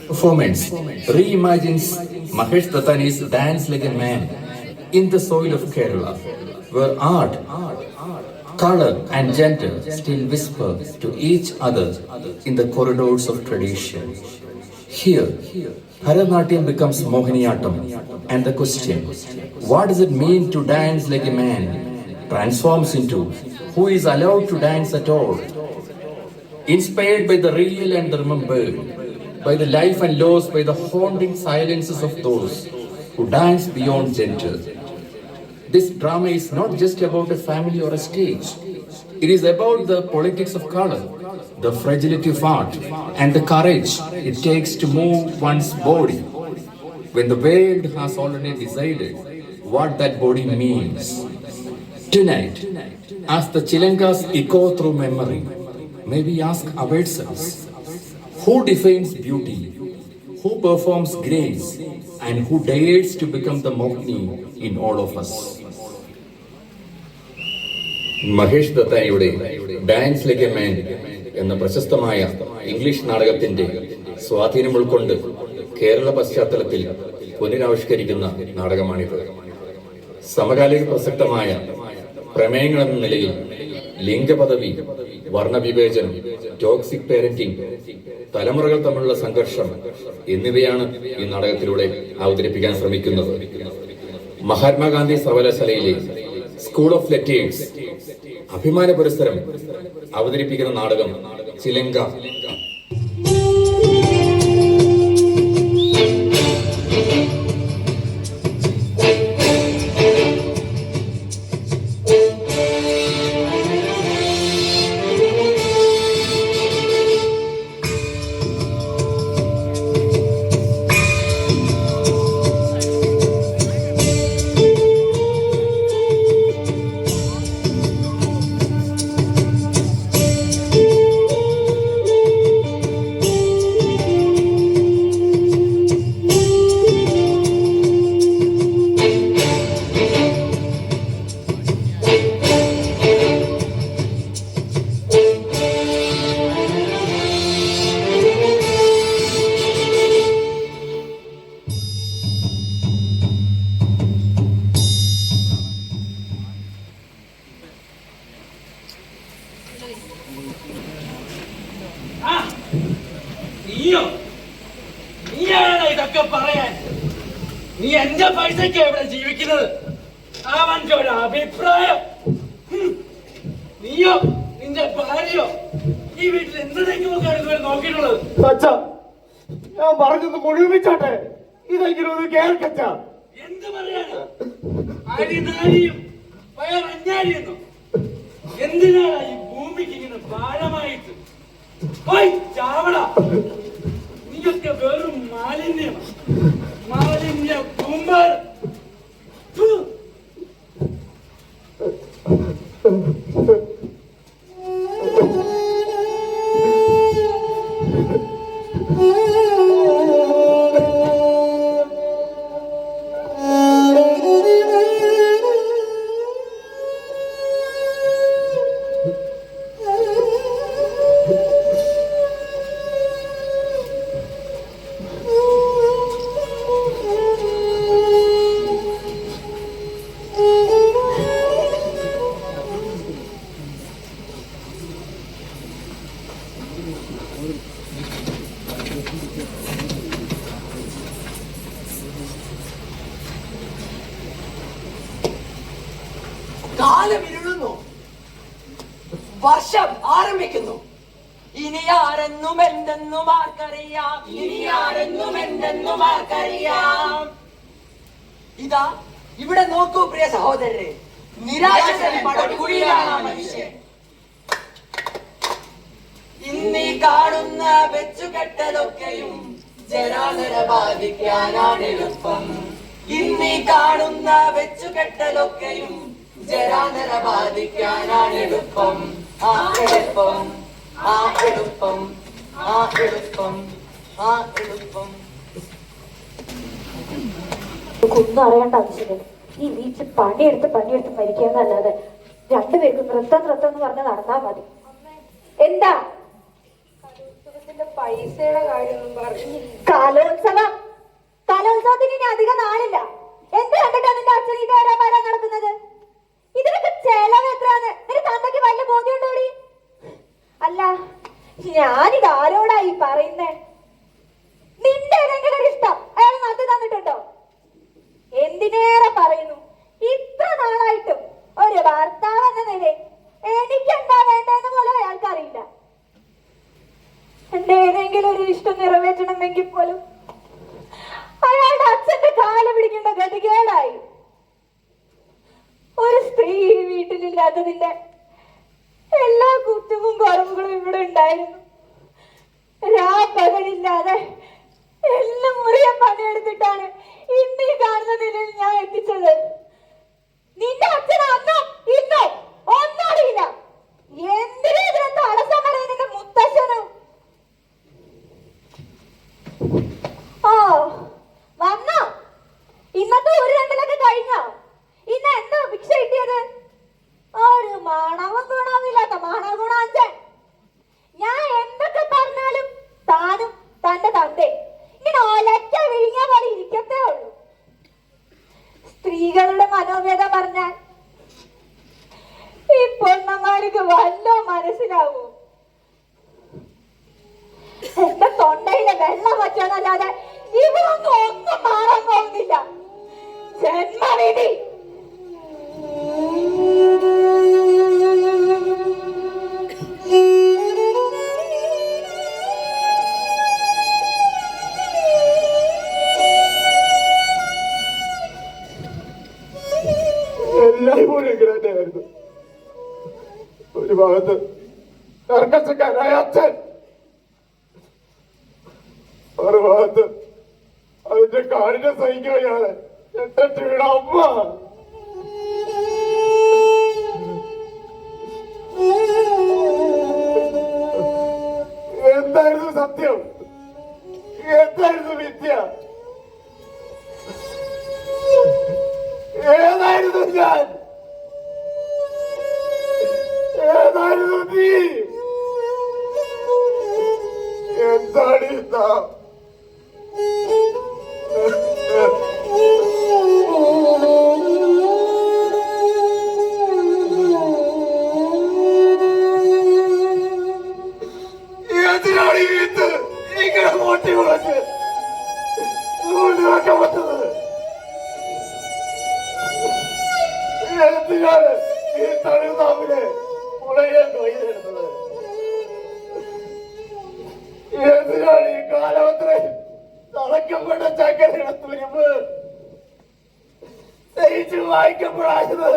performance reimagines Mahesh Dattani's Dance Like a Man in the soil of Kerala, where art, color and gender still whisper to each other in the corridors of tradition. Here, Bharatanatyam becomes Mohiniyattam, and the question, what does it mean to dance like a man, transforms into who is allowed to dance at all. Inspired by the real and the remembered, by the life and loss, by the haunting silences of those who dance beyond gender. This drama is not just about a family or a stage. It is about the politics of color, the fragility of art, and the courage it takes to move one's body when the world has already decided what that body means. Tonight, as the chilangas echo through memory, may we ask ourselves, who defines beauty, who performs grace, and who dares to become the Mohini in all of us? Mahesh ദത്താനിയുടെ dance like a man എന്ന പ്രശസ്തമായ English നാടകത്തിന്റെ സ്വാധീനം ഉൾക്കൊണ്ട് കേരള പശ്ചാത്തലത്തിൽ പുനരാവിഷ്കരിക്കുന്ന നാടകമാണിത്. സമകാലിക പ്രസക്തമായ പ്രമേയങ്ങൾ എന്ന നിലയിൽ ലിംഗപദവി, വർണ്ണവിവേചനം, ടോക്സിക് പാരന്റിംഗ്, തലമുറകൾ തമ്മിലുള്ള സംഘർഷം എന്നിവയാണ് ഈ നാടകത്തിലൂടെ അവതരിപ്പിക്കാൻ ശ്രമിക്കുന്നത്. മഹാത്മാഗാന്ധി സർവകലാശാലയിലെ സ്കൂൾ ഓഫ് ലെറ്റേഴ്സ് അഭിമാന പുരസ്സരം അവതരിപ്പിക്കുന്ന നാടകം ചിലങ്ക. ഇതൊക്കെ പറയാൻ നീ എന്റെ പൈസക്ക് എവിടെ ജീവിക്കുന്നത്? അവന്റെ ഒരു അഭിപ്രായം. നീയോ നിന്റെ ഭാര്യയോ ഈ വീട്ടിൽ എന്തെങ്കിലും കാര്യങ്ങൾ നോക്കിയിട്ടുള്ളത്? ഞാൻ പറഞ്ഞത് മുഴുവിച്ചോട്ടെ, ഇതെങ്കിലും ഒന്ന് കേൾക്കച്ച. എന്ത് പറയാനാ? അരിനാരിയും പയറഞ്ഞാരിയെന്നോ? എന്തിനാണ് ഈ ഭൂമിക്ക് ഇങ്ങനെ ഭാരമായിട്ട്? പോയി ചാവട. നീയൊക്കെ വെറും മാലിന്യം, മാലിന്യ കൂമ്പാർ. കാലം ഇരുളുന്നു, വർഷം ആരംഭിക്കുന്നു. ഇനി ആരെന്നും എന്തെന്നും ആർക്കറിയാം, ഇനി ആരെന്നും എന്തെന്നും ആർക്കറിയാം. ഇതാ ഇവിടെ നോക്കൂ പ്രിയ സഹോദരരെ, നിരാശൻ പടക്കുഴിയിലാണ് മനുഷ്യൻ. ഇന്നീ കാണുന്ന വെച്ചുകെട്ടലൊക്കെയും ജരാനര ബാധിക്കാനാണ് എളുപ്പം. ഇന്നീ കാണുന്ന വെച്ചുകെട്ടലൊക്കെയും ജരാനര ബാധിക്കാനാണ് എളുപ്പം. ആ എളുപ്പം, ആ എളുപ്പം, ആ എളുപ്പം, ആ എളുപ്പം. ഒന്നും അറിയേണ്ട ആവശ്യമില്ല. ഈ വീട്ടിൽ പണിയെടുത്ത് മരിക്കാന്നല്ലാതെ രണ്ടുപേർക്കും നൃത്തം എന്ന് പറഞ്ഞ് നടന്നാ മതി. എന്താ എന്റെ പൈസയുടെ കാര്യമൊന്നും പറഞ്ഞില്ല. കലോത്സവത്തിന് ഇനി അധികം നാളില്ല. എന്ത് കണ്ടിട്ടാ നിന്റെ അച്ഛൻ ഈ തേരാപാര നടക്കുന്നത്? ഇതിനൊക്കെ ചെലവ് എത്രയാന്ന് നിന്റെ തന്തയ്ക്ക് വല്ല ബോധ്യമുണ്ടോടി? അല്ല, ഞാനിത് ആരോടായി പറയുന്നേ? നിന്റെ ഏതെങ്കിലും ഒരു ഇഷ്ടം അയാൾ നടത്തി തന്നിട്ടുണ്ടോ? എന്തിനേറെ പറയുന്നു, ഇത്ര നാളായിട്ടും ഒരു ഭർത്താവ് എന്ന നിലയിൽ എനിക്കെന്താ വേണ്ടെന്ന് പോലും അയാൾക്കറിയില്ല. എന്റെ ഏതെങ്കിലും ഒരു ഇഷ്ടം നിറവേറ്റണമെങ്കിൽ പോലും അയാളുടെ അച്ഛന്റെ കാല് പിടിക്കേണ്ട ഗതികേടായി. ഒരു സ്ത്രീ ഈ വീട്ടിലില്ലാത്തതിന്റെ എല്ലാ കുറ്റവും കുറവുകളും ഇവിടെ ഉണ്ടായിരുന്നു. രാപ്പകലില്ലാതെ എല്ലാം മുറിയെ പണിയെടുത്തിട്ടാണ് ഇന്ന് ഈ കാണുന്ന നിലയിൽ ഞാൻ എത്തിച്ചത്. നിന്റെ അച്ഛൻ അന്നോ ഇന്നോ ഒന്നറിയില്ല. എന്തിനാ ഇതിനെ തടസ്സം പറയാൻ നിന്റെ മുത്തശ്ശനും? ഓ വന്നോ? ഇന്നത്തെ ഒരു രണ്ടിലൊക്കെ കഴിഞ്ഞോ? ഇന്ന് എന്താ ഭിക്ഷ കിട്ടിയത്? ഒരു മണവും ഗുണവുമില്ലാത്ത മണഗുണാഞ്ചൻ. ഞാൻ എന്തൊക്കെ പറഞ്ഞാലും താനും തന്റെ തന്തേ ഇങ്ങനെ ഒലക്ക വിഴിഞ്ഞ പോലെ ഇരിക്കത്തേ ഉള്ളൂ. സ്ത്രീകളുടെ മനോവേദ പറഞ്ഞാൽ ഈ പൊണ്ണമാർക്ക് വല്ലോ മനസ്സിലാവൂ. എന്റെ തൊണ്ടയിലെ വെള്ളം വറ്റാനല്ലാതെ ഇവരൊന്നും ഒന്നും മാറാൻ പോകുന്നില്ല. ജന്മവിധി. എല്ലായ്പ്പോഴും ഇങ്ങനെ തന്നെയായിരുന്നു. ഒരു ഭാഗത്ത് കർക്കശക്കാരായ അച്ഛൻ, ഒരു ഭാഗത്ത് അതിന്റെ കാഠിന്യം സഹിക്കുകയാണ് എന്റെ വീട് അമ്മ. എന്തായിരുന്നു സത്യം? എന്തായിരുന്നു വിദ്യ? ഏതായിരുന്നു ഞാൻ? ഏതായിരുന്നു നീ? എന്താണ് ഇതാ? എന്തിനാണ് ഈ വീട്ട് ഇങ്ങനെ മോട്ടി വളച്ച് വെക്കാൻ പറ്റുന്നത്? എന്തിനാണ് ഈ തളിർനാമ്പിനെ മുളയെ കൊയ്തെടുത്തത്? എന്തിനാണ് ഈ കാലമത്രയും തളയ്ക്കപ്പെട്ട ചക്കരയുടെ തുരുമ്പ് തയ്ച്ചു വായിക്കപ്പെടാത്തത്?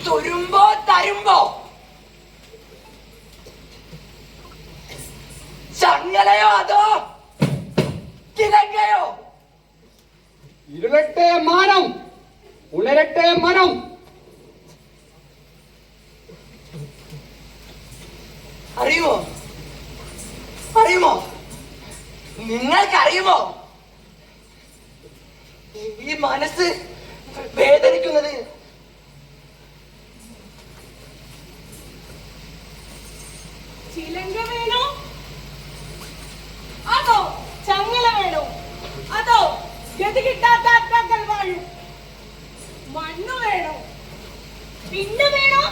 തുരുമ്പോ തരുമ്പോ ചങ്ങലയോ അതോ കിഴങ്ങയോ? ഇരുളട്ടെ മാനം, ഉണരട്ടെ മനം. അറിയുമോ? അറിയുമോ? നിങ്ങൾക്കറിയുമോ ഈ മനസ്സ് വേദനിക്കുന്നത്? ചിലങ്ക വേണോ അതോ ചങ്ങല വേണോ അതോ ഗതി കിട്ടാത്ത അക്കാക്കൾ വാഴും മണ്ണ് വേണോ? പിന്നെ വേണോ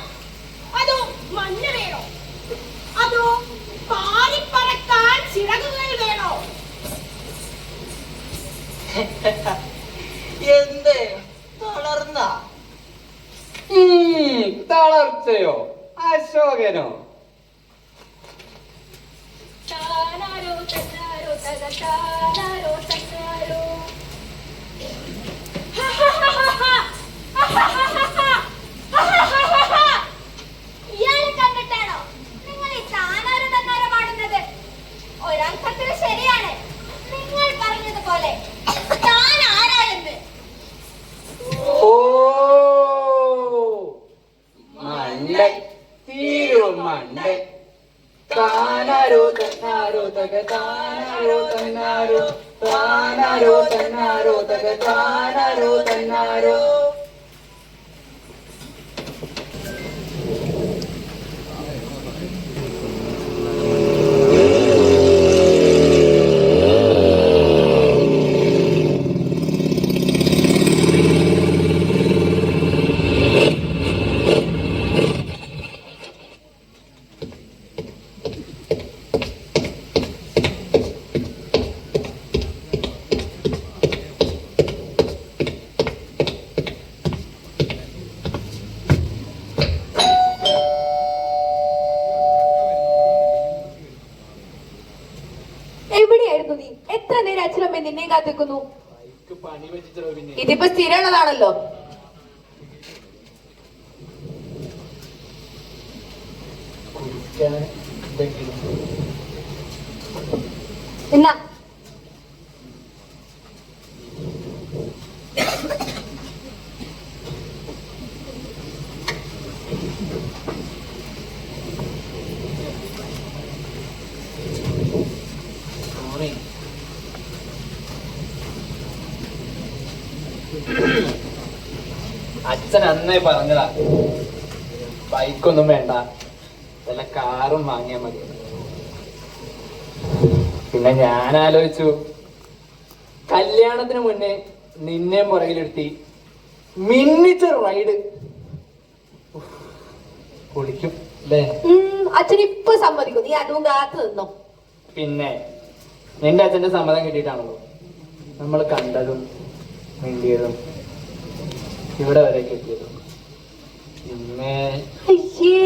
അതോ മണ്ണ് വേണോ അതോ പാറിപ്പറക്കാൻ ചിറകുകൾ വേണോ? എന്ത് തളർന്ന? തളർച്ചയോ അശോകനോ? താനാരോ തന്നാരോ തകതാനാരോ തന്നാരോ. ഇയാളെ കണ്ടിട്ടാണോ നിങ്ങൾ ഈ താനാരോ തന്നാരോ പാടുന്നത്? ഒരർത്ഥത്തിൽ ശരിയാണ് നിങ്ങൾ പറഞ്ഞതുപോലെ. താൻ ആരാണെന്ന് ഓ മണ്ടൻ, തീരു മണ്ടൻ. താൻ താനാരോ തന്നാരോ താനാരോ തന്നാരോ തക താനാരോ തന്നാരോ. എവിടെയായിരുന്നു നീ? എത്ര നേരം അച്ഛനമ്മ നിന്നെ കാത്തിക്കുന്നു? ഇതിപ്പോ സ്ഥിരമുള്ളതാണല്ലോ. എന്നാ അച്ഛൻ അന്നേ പറഞ്ഞതാ, ബൈക്കൊന്നും വേണ്ട, വല്ല കാറും വാങ്ങിയാൽ മതി. പിന്നെ ഞാൻ ആലോചിച്ചു, കല്യാണത്തിന് മുന്നേ നിന്നെ പുറകിലെടുത്തി മിന്നിച്ച റൈഡ് കുളിക്കും അല്ലേ? അച്ഛൻ ഇപ്പൊ സമ്മതിക്കും, നീ അതും കാത്തു നിന്നോ. പിന്നെ നിന്റെ അച്ഛന്റെ സമ്മതം കിട്ടിയിട്ടാണല്ലോ നമ്മൾ കണ്ടതും മിണ്ടിയതും ഇവിടെ വരെയൊക്കെ എത്തിയത്. പിന്നെ അയ്യേ,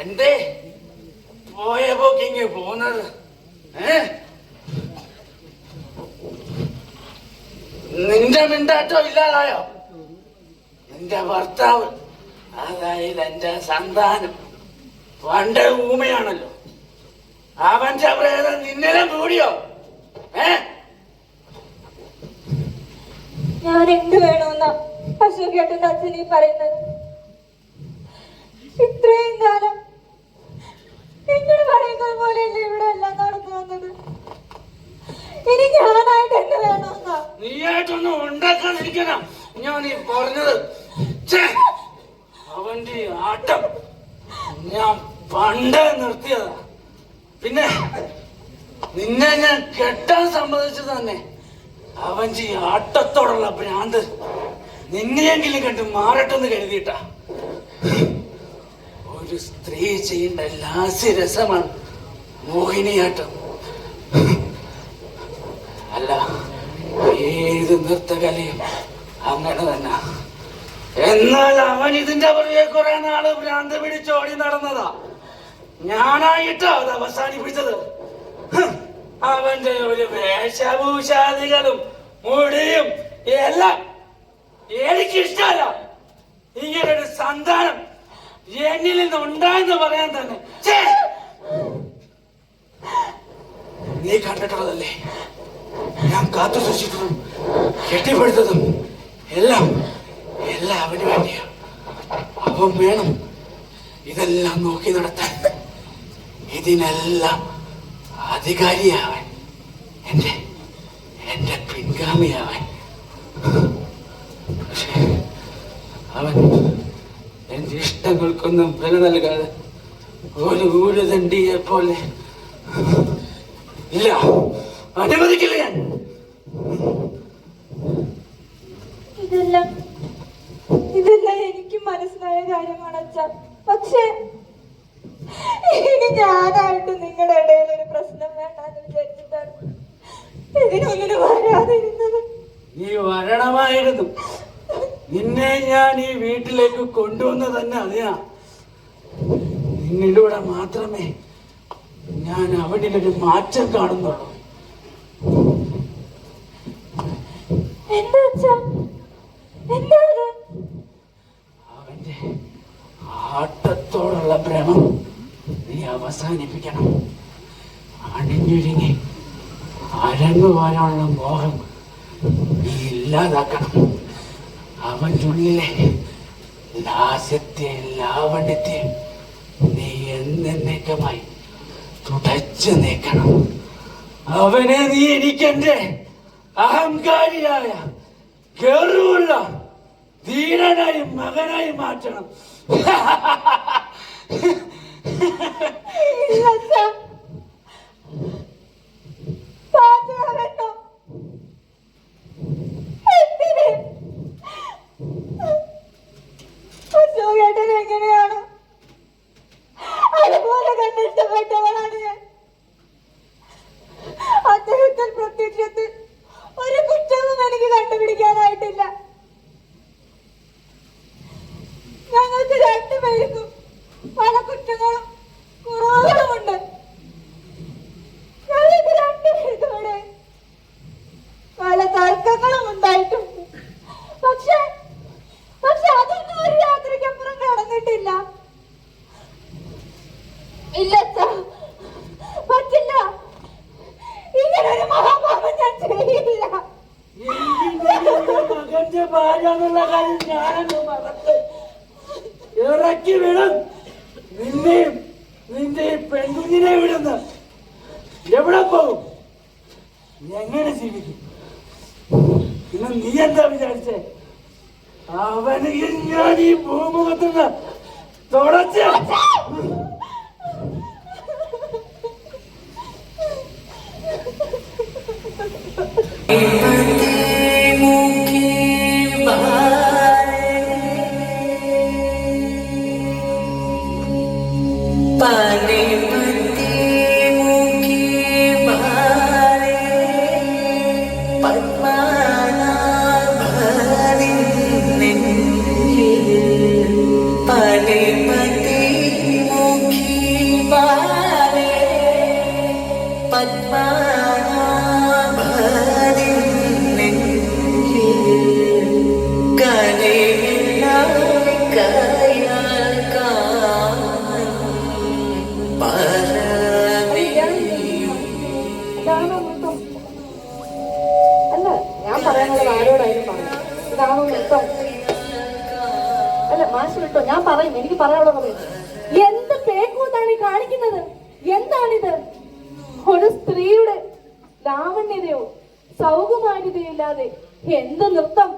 എന്തേ പോയ പോക്കിങ്ങ് പോന്നത്? നിന്റെ മിണ്ടാട്ടോ ഇല്ലാതായോ? നിന്റെ ഭർത്താവ്, അതായത് എന്റെ സന്താനം, പണ്ട് ഊമയാണല്ലോ, അവന്റെ പ്രേതം നിന്നിലും കൂടിയോ? ഞാൻ എന്ത് വേണമെന്നാ അശോകേട്ടന്റെ അച്ഛനീ പറയുന്നത്? ഇത്രയും കാലം നിങ്ങൾ പറയുന്നത് പോലെയല്ലേ ഇവിടെ എല്ലാം നടന്നു വന്നത്? ഇനി ഞാനായിട്ട് എന്ത് വേണമെന്നാ? നീയായിട്ടൊന്നും ഉണ്ടാക്കാതിരിക്കണം ഞാൻ ഈ പറഞ്ഞത്. അവന്റെ ആട്ടം ഞാൻ പണ്ട് നിർത്തിയതാ. പിന്നെ നിന്നെ ഞാൻ കെട്ടാൻ സമ്മതിച്ചത് തന്നെ അവന്റെ ഈ ആട്ടത്തോടുള്ള ഭ്രാന്ത് നിന്നെയെങ്കിലും കണ്ട് മാറട്ടെന്ന് കരുതിയിട്ടാ. ഒരു സ്ത്രീ ചെയ്യേണ്ട ലാസ്യരസമാണ് മോഹിനിയാട്ടം. അല്ല, ഈ ഏത് നൃത്തകലയും അങ്ങനെ തന്നെ. എന്നാൽ അവൻ ഇതിന്റെ പുറകെ കുറെ നാള് ഭ്രാന്ത് പിടിച്ചോടി നടന്നതാ. ഞാനായിട്ടാ അത് അവസാനിപ്പിച്ചത്. അവന്റെ ഒരു വേഷഭൂഷാദികളും മുടിയും എല്ലാം എനിക്കിഷ്ടമല്ല. ഇങ്ങനൊരു സന്താനം എന്നിൽ നിന്നുണ്ടായെന്ന് പറയാൻ തന്നെ. നീ കണ്ടിട്ടുള്ളതല്ലേ ഞാൻ കാത്തു സൂക്ഷിച്ചതും കെട്ടിപ്പടുത്തതും എല്ലാം എല്ലാം അവന് വേണ്ടിയാ. അവൻ വേണം ഇതെല്ലാം നോക്കി നടത്താൻ. ഇതിനെല്ലാം അധികാരിയാവൻ, എന്റെ പിൻഗാമിയാവൻ. പക്ഷേ അവൻ എന്റെ ഇഷ്ടങ്ങൾക്കൊന്നും വില നൽകാതെ ഒരു ഊരുതണ്ടിയെ പോലെ ഇല്ല, അനുവദിക്കില്ല ഞാൻ. ഇതെല്ലാം എനിക്ക് മനസ്സിലായ കാര്യമാണ് അച്ഛാ. പക്ഷേ ഇനി ഞാനായിട്ട് നിങ്ങളുടെ ഇടയിൽ ഒരു പ്രശ്നം വേണ്ടെന്ന് വിചാരിച്ചിട്ടാണ് ഇതിനൊന്നിനും വരാതിരുന്നത്. നീ വരണമായിരുന്നു. നിന്നെ ഞാൻ ഈ വീട്ടിലേക്ക് കൊണ്ടുവന്ന് തന്നെ അറിയാ. നിന്നിലൂടെ മാത്രമേ ഞാൻ അവനിലൊരു മാറ്റം കാണുന്നുള്ളൂ. എന്താ അച്ഛാ, എന്താ ഇത്? അവന്റെ ആട്ടത്തോടുള്ള ഭ്രമം നീ അവസാനിപ്പിക്കണം. അണിഞ്ഞൊരുങ്ങി അരങ്ങുവാനുള്ള മോഹം നീ ഇല്ലാതാക്കണം. അവൻ്റെ ഉള്ളിലെ ലാസ്യത്തെയും ലാവണ്യത്തെയും നീ എന്നേക്കമായി തുടച്ചു നീക്കണം. അവനെ നീ എനിക്കെന്റെ അഹങ്കാരിയായ ഗർവമുള്ള ധീരനായി മകനായി മാറ്റണം. എങ്ങനെയാണ് അതുപോലെ കണ്ടിഷ്ടപ്പെട്ടവനാണ് ഞാൻ. അദ്ദേഹത്തിൽ പ്രത്യക്ഷത്തിൽ ഒരു കുറ്റവും എനിക്ക് കണ്ടുപിടിക്കാനായിട്ടില്ല. ഞങ്ങൾക്ക് രണ്ടുപേർക്കും പല കുറ്റങ്ങളും കുറവുകളുമുണ്ട്. ഞങ്ങൾക്ക് രണ്ടുപേർക്കും ഇവിടെ പല തർക്കങ്ങളും ഉണ്ടായിട്ടുണ്ട്. പക്ഷെ അതൊന്നും ഒരു യാത്രയ്ക്കപ്പുറം കടന്നിട്ടില്ല. ഇല്ല പറ്റില്ല. ഇങ്ങനൊരു മഹാപാപം ഞാൻ ചെയ്യില്ല. മകന്റെ ഭാര്യ എന്നുള്ള കാര്യം ഞാനൊന്ന് മറത്ത് ഇറക്കി വിടും. നിന്നെയും നിന്റെ പെൺകുഞ്ഞിനെ വിടുന്ന എവിടെ പോകും? എങ്ങനെ ജീവിക്കും? പിന്നെ നീ എന്താ വിചാരിച്ചേ? അവന് ഞാൻ ഈ ഭൂമുഖത്തുനിന്ന് തുടച്ച അല്ല, ഞാൻ പറയാനുള്ളത് ആരോടായാലും പറയാം. ഇതാണോ നൃത്തം? അല്ല മാഷ് വിട്ടോ, ഞാൻ പറയും. എനിക്ക് പറയാനുള്ള പറയും. എന്ത് പേക്കൂത്താണ് ഈ കാണിക്കുന്നത്? എന്താണിത്? ഒരു സ്ത്രീയുടെ ലാവണ്യതയോ സൗകുമാര്യതയോ ഇല്ലാതെ എന്ത് നൃത്തം,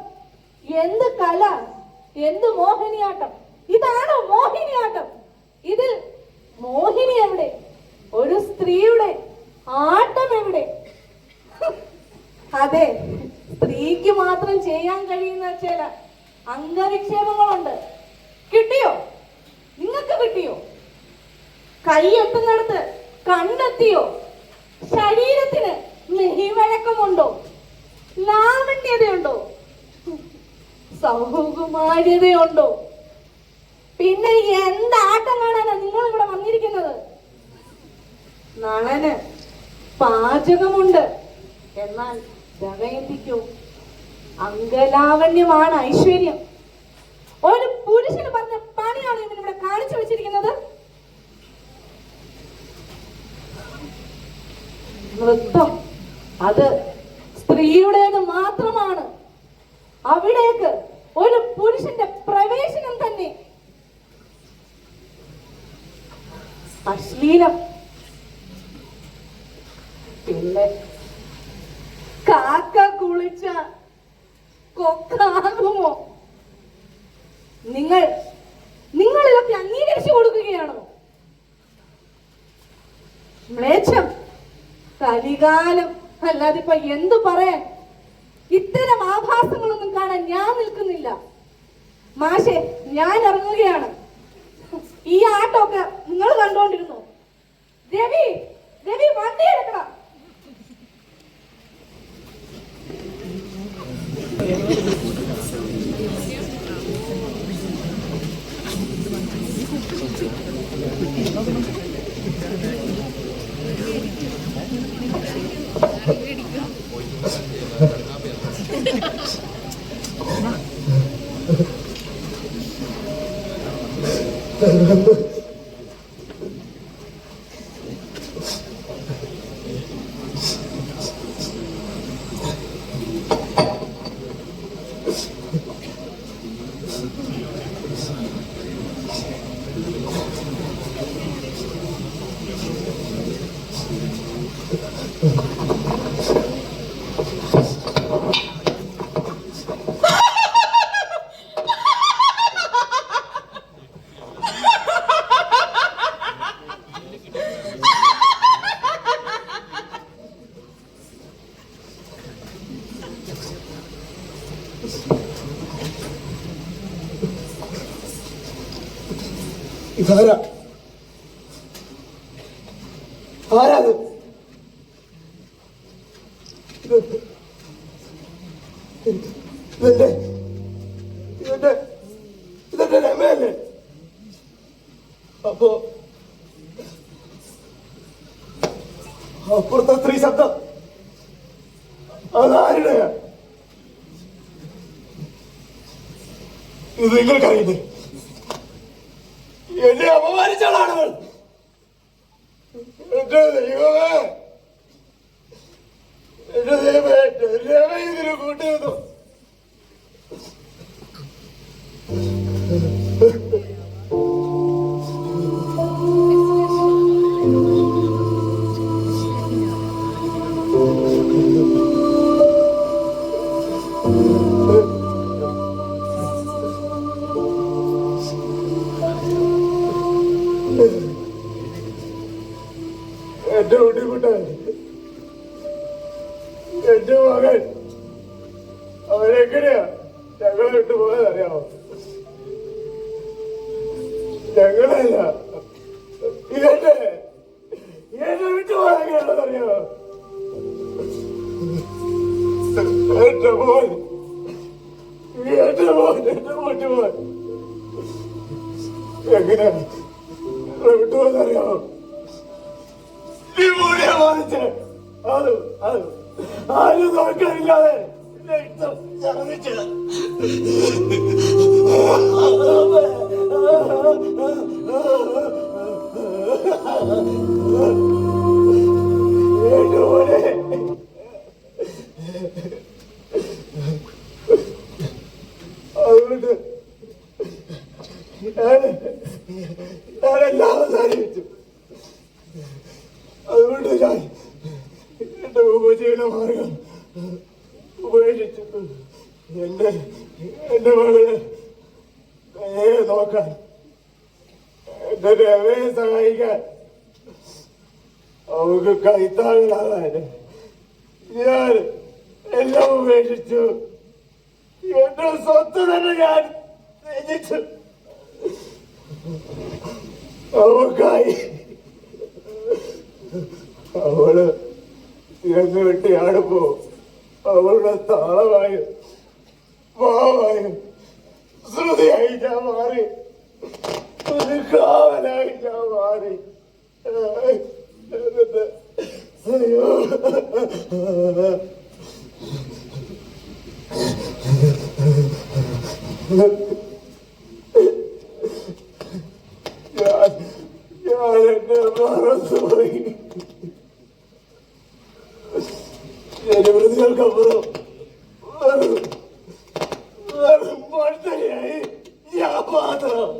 എന്ത് കല, എന്ത് മോഹിനിയാട്ടം! ഇതാണോ മോഹിനിയാട്ടം? ഇതിൽ മോഹിനി എവിടെ? ഒരു സ്ത്രീയുടെ ആട്ടം എവിടെ? അതെ, സ്ത്രീക്ക് മാത്രം ചെയ്യാൻ കഴിയുന്ന ചില അംഗവിക്ഷേപങ്ങളുണ്ട്. കിട്ടിയോ? നിങ്ങൾക്ക് കിട്ടിയോ? കൈ എത്തുന്നിടത്ത് കണ്ടെത്തിയോ? ശരീരത്തിന് മെയ്വഴക്കമുണ്ടോ? ലാവണ്യതയുണ്ടോ? സൗകുമാര്യതയുണ്ടോ? പിന്നെ എന്താട്ടം കാണാനാ നിങ്ങൾ ഇവിടെ വന്നിരിക്കുന്നത്? നളന് പാചകമുണ്ട്, എന്നാൽ ദമയന്തിക്കോ അംഗലാവണ്യമാണ് ഐശ്വര്യം. ഒരു പുരുഷന് പറഞ്ഞ പണിയാണ് ഇവനിവിടെ കാണിച്ചു വെച്ചിരിക്കുന്നത്. നൃത്തം അത് സ്ത്രീയുടേത് മാത്രമാണ്. അവിടേക്ക് ഒരു പുരുഷന്റെ പ്രവേശനം തന്നെ അശ്ലീലം. പിന്നെ കാക്ക കുളിച്ച കൊക്കാകുമോ? നിങ്ങൾ ഇതൊക്കെ അംഗീകരിച്ചു കൊടുക്കുകയാണോ? മ്ലേച്ഛം, കലികാലം, അല്ലാതെ ഇപ്പൊ എന്തു പറയാൻ? ഇത്തരം ആഭാസങ്ങളൊന്നും കാണാൻ ഞാൻ നിൽക്കുന്നില്ല. മാഷെ, ഞാൻ ഇറങ്ങുകയാണ്. ഈ ആട്ടമൊക്കെ നിങ്ങൾ കണ്ടോണ്ടിരുന്നു. രവി, രവി വണ്ടി എടുക്കണം. ഇതാരാ? ആരാത്? ഇതെന്റെ രമയല്ലേ? അപ്പോ അപ്പുറത്തെ സ്ത്രീ ശബ്ദം അതാരുടെയാ? ഇത് നിങ്ങൾക്കറിയില്ലേ? എന്നെ അപമാനിച്ചാളാണവൾ. എന്റെ ദൈവമേ, എന്റെ ദൈവമേ, എന്നെ ഇതിന് കൂട്ടിയിരുന്നു. എന്റെ കുട്ടിക്കുട്ടൻ, എന്റെ മകൻ, അവരെങ്ങനെയാ ഞങ്ങളെ വിട്ടു പോയതറിയാമോ? ഞങ്ങളല്ല, എന്നെ വിട്ടു പോയെങ്ങനെയാണെന്നറിയാമോ? എന്റെ മോൻ, എന്റെ മോൻ, എന്റെ മോൻ എങ്ങനെയാ ഞങ്ങളെ വിട്ടുപോയെന്നറിയാമോ? ആരും നോക്കാനില്ലാതെ ഛർദിച്ച് അതുകൊണ്ട് ഞാനെല്ലാം അവസാനിപ്പിച്ചു. അതുകൊണ്ട് ഞാൻ എന്റെ ഉപജീവന മാർഗം ഉപേക്ഷിച്ചു. എന്റെ മകളെ നോക്കാൻ, എന്റെ രമയെ സഹായിക്കാൻ, അവർക്ക് കൈത്താങ്ങാകാൻ ഞാൻ എല്ലാം ഉപേക്ഷിച്ചു. എന്റെ സ്വത്ത് തന്നെ ഞാൻ ത്യജിച്ചു. അവൾക്കായി അവള് തിരഞ്ഞു വെട്ടിയാടുമ്പോ അവളുടെ താളമായും ഭാവമായും ശ്രുതിയായി ഞാൻ മാറി, ഒരു കാവലായി ഞാൻ മാറി. അയ്യോ, ഞാൻ എന്നെ മറന്നുപോയി. എന്റെ പ്രതികൾക്കപ്പുറം മണ്ടയായി ഞാൻ മാത്രം,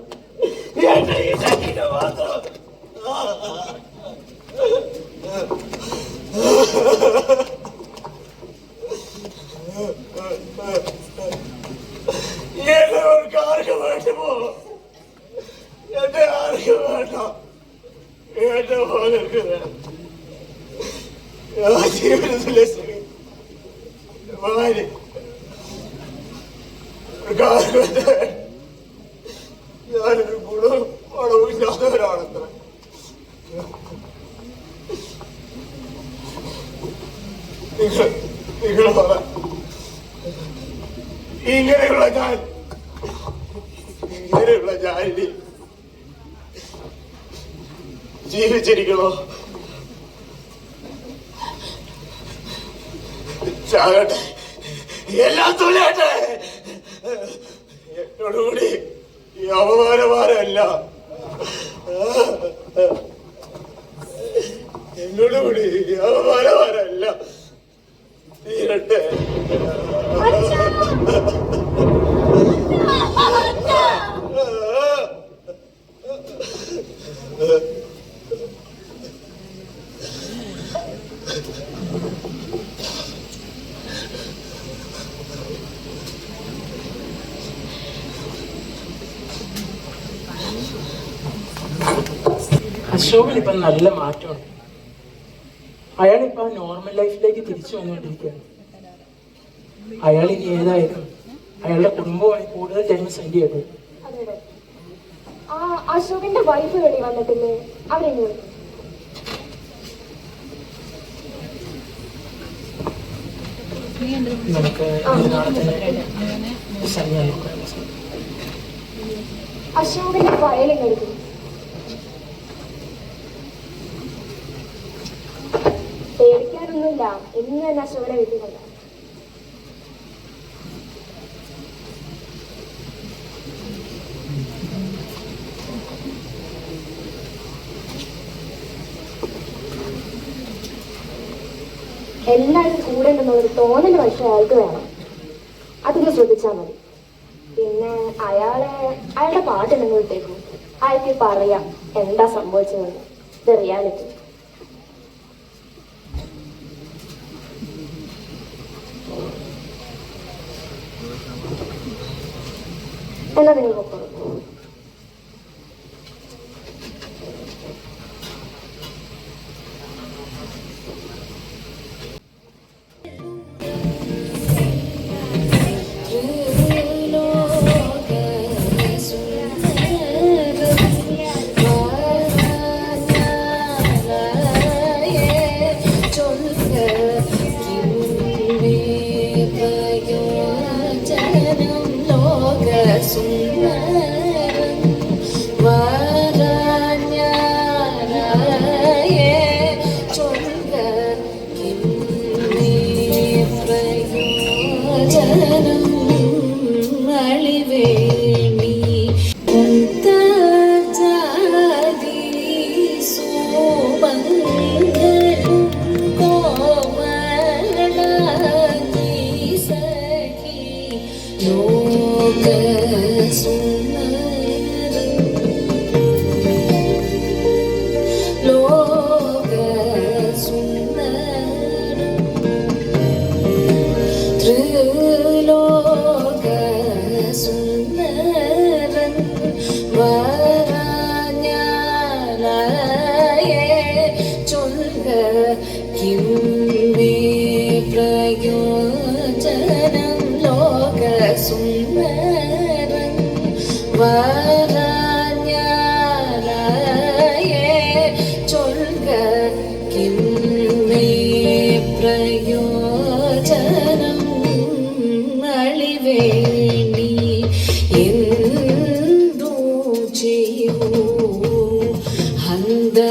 എന്റെ ഈ ശക്തിനെ മാത്രം. എല്ലാവർക്കും ആർക്ക് വേണ്ടുമോ, എന്റെ ആർക്ക് വേണ്ട, എന്റെ മകൾക്ക് ജീവിതത്തിലെ ഭാര്യ ഞാനൊരു ഗുണവും പണവും ഇല്ലാത്തവരാണത്ര. നിങ്ങൾ പറ, ഇങ്ങനെയുള്ള ഞാനിനി ജീവിച്ചിരിക്കണോ? ചാകട്ടെ, എല്ലാം തുലയട്ടെ. എന്നോടുകൂടി ഈ അപമാനമാരല്ല, എന്നോടുകൂടി ഈ അപമാനമാരല്ല തീരട്ടെ. അശോകൻ ഇപ്പം നല്ല മാറ്റമുണ്ട്. അയാളിപ്പോൾ നോർമൽ ലൈഫിലേക്ക് തിരിച്ചു വന്നുകൊണ്ടിരിക്കുകയാണ്. അയാൾ ഇനി ഏതായാലും അയാളുടെ കുടുംബവുമായി കൂടുതൽ ടൈം സ്പെൻഡ് ചെയ്യട്ടെ. ആ അശോകന്റെ വൈഫ് വെളി വന്നിട്ടില്ലേ? അവരെങ്ങനെ? നമുക്ക് നാളെ തന്നെ അശോകന്റെ ഫയലിംഗ് എടുക്കും. പേടിക്കാനൊന്നുമില്ല, ഇന്ന് തന്നെ അശോകനെ വീട്ടിൽ കൊണ്ട. എല്ലാവരും കൂടെ ഉണ്ടെന്നൊരു തോന്നൽ പക്ഷെ അയാൾക്ക് വേണം. അതൊക്കെ ശ്രദ്ധിച്ചാൽ മതി. പിന്നെ അയാളുടെ പാട്ട് നിങ്ങൾ ഇട്ടേക്കും. അയാൾക്ക് പറയാം എന്താ സംഭവിച്ചതെന്ന്. ഇത് റിയാലിറ്റി. എന്നാ നിങ്ങൾ പൊക്കോളൂ. പ്രയോജനം എന്ത്